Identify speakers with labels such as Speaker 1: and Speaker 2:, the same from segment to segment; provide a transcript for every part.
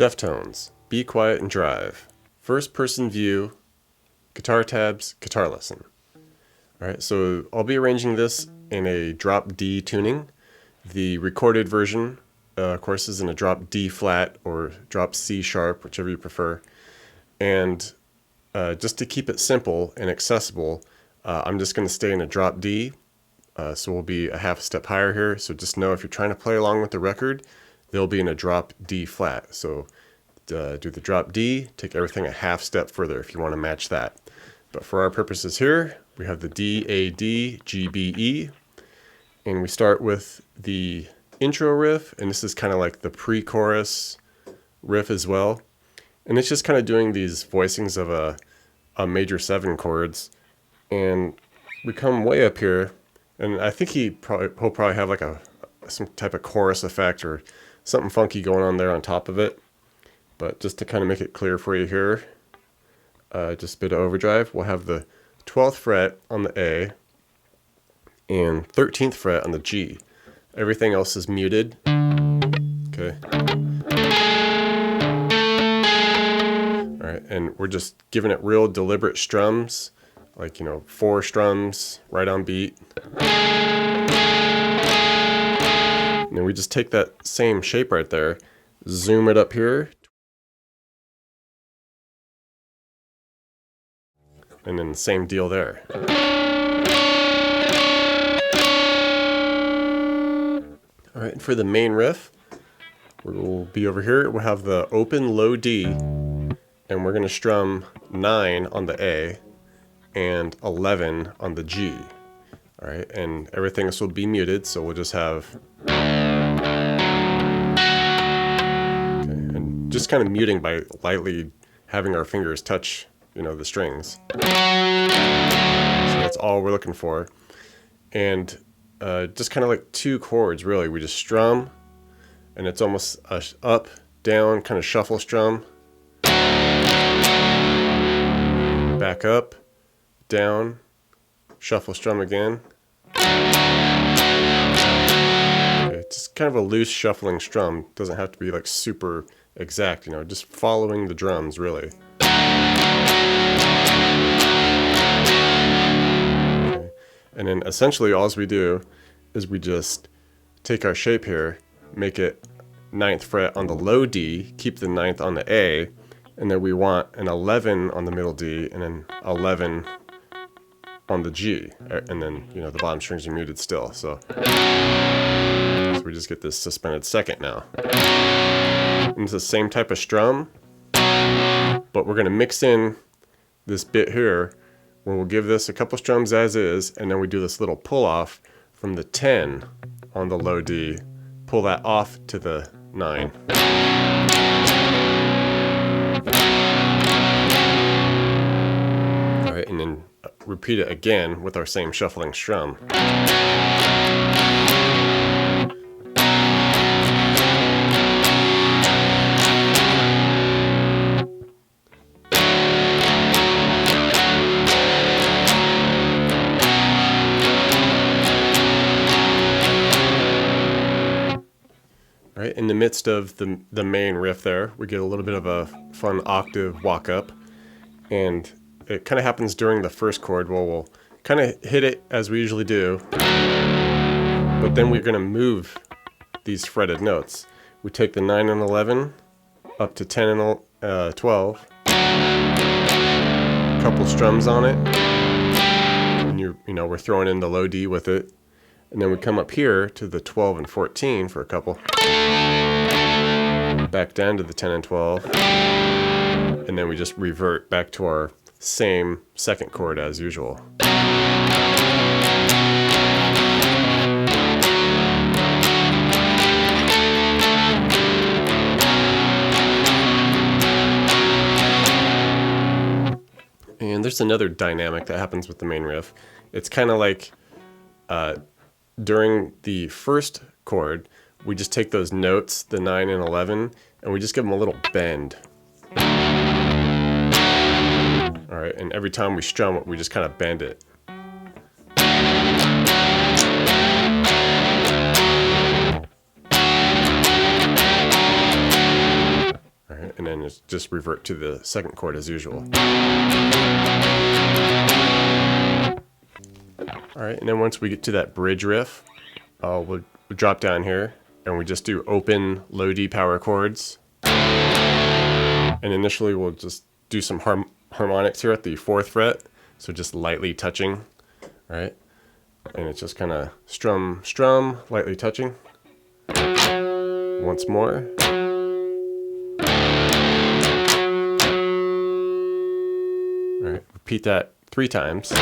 Speaker 1: Deftones, Be Quiet and Drive. First person view, guitar tabs, guitar lesson. Alright, so I'll be arranging this in a drop D tuning. The recorded version, of course, is in a drop D flat or drop C sharp, whichever you prefer. And just to keep it simple and accessible, I'm just going to stay in a drop D. So we'll be a half step higher here. So just know if you're trying to play along with the record, they'll be in a drop D flat. So do the drop D, take everything a half step further if you want to match that. But for our purposes here, we have the D, A, D, G, B, E. And we start with the intro riff, and this is kind of like the pre-chorus riff as well. And it's just kind of doing these voicings of a major 7 chords. And we come way up here, and I think he'll probably have like some type of chorus effect or something funky going on there on top of it. But just to kind of make it clear for you here, just a bit of overdrive. We'll have the 12th fret on the A and 13th fret on the G. Everything else is muted. Okay. All right, and we're just giving it real deliberate strums, like, 4 strums right on beat. And then we just take that same shape right there, zoom it up here, and then same deal there. All right, and for the main riff, we'll be over here. We'll have the open low D, and we're going to strum 9 on the A and 11 on the G. All right, and everything else will be muted, so we'll just have... Okay, and just kind of muting by lightly having our fingers touch, the strings. So that's all we're looking for. And just kind of like 2 chords, really. We just strum, and it's almost a up, down, kind of shuffle strum. Back up, down, shuffle strum again. Okay, just kind of a loose shuffling strum. Doesn't have to be like super exact, just following the drums, really. Okay. And then essentially all we do is we just take our shape here, make it 9th fret on the low D, keep the 9th on the A, and then we want an 11 on the middle D, and then 11 on the G, and then the bottom strings are muted still. So we just get this suspended 2nd now. And it's the same type of strum, but we're going to mix in this bit here, where we'll give this a couple strums as is, and then we do this little pull off from the 10 on the low D, pull that off to the 9. Alright, and then repeat it again with our same shuffling strum. Right, in the midst of the main riff there, we get a little bit of a fun octave walk up, and it kind of happens during the first chord. Well, we'll kind of hit it as we usually do, but then we're going to move these fretted notes. We take the 9 and 11 up to 10 and 12, a couple strums on it, and we're throwing in the low D with it. And then we come up here to the 12 and 14 for a couple. Back down to the 10 and 12. And then we just revert back to our same 2nd chord as usual. And there's another dynamic that happens with the main riff. It's kind of like... during the first chord, we just take those notes, the 9 and 11, and we just give them a little bend. Alright, and every time we strum it, we just kind of bend it. then just revert to the second chord as usual. Alright, and then once we get to that bridge riff, we'll drop down here and we just do open low D power chords. And initially we'll just do some harmonics here at the 4th fret, so just lightly touching, right? And it's just kind of strum, strum, lightly touching. Once more. Alright, repeat that 3 times.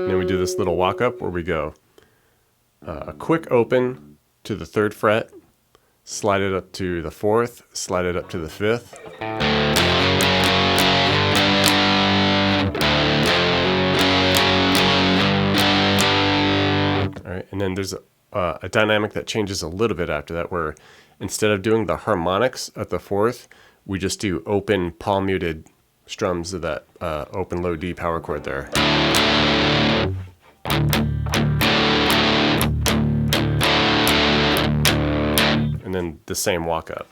Speaker 1: And then we do this little walk up where we go a quick open to the 3rd fret, slide it up to the 4th, slide it up to the 5th. All right, and then there's a dynamic that changes a little bit after that, where instead of doing the harmonics at the 4th, we just do open palm muted strums of that open low D power chord there. And then the same walk up.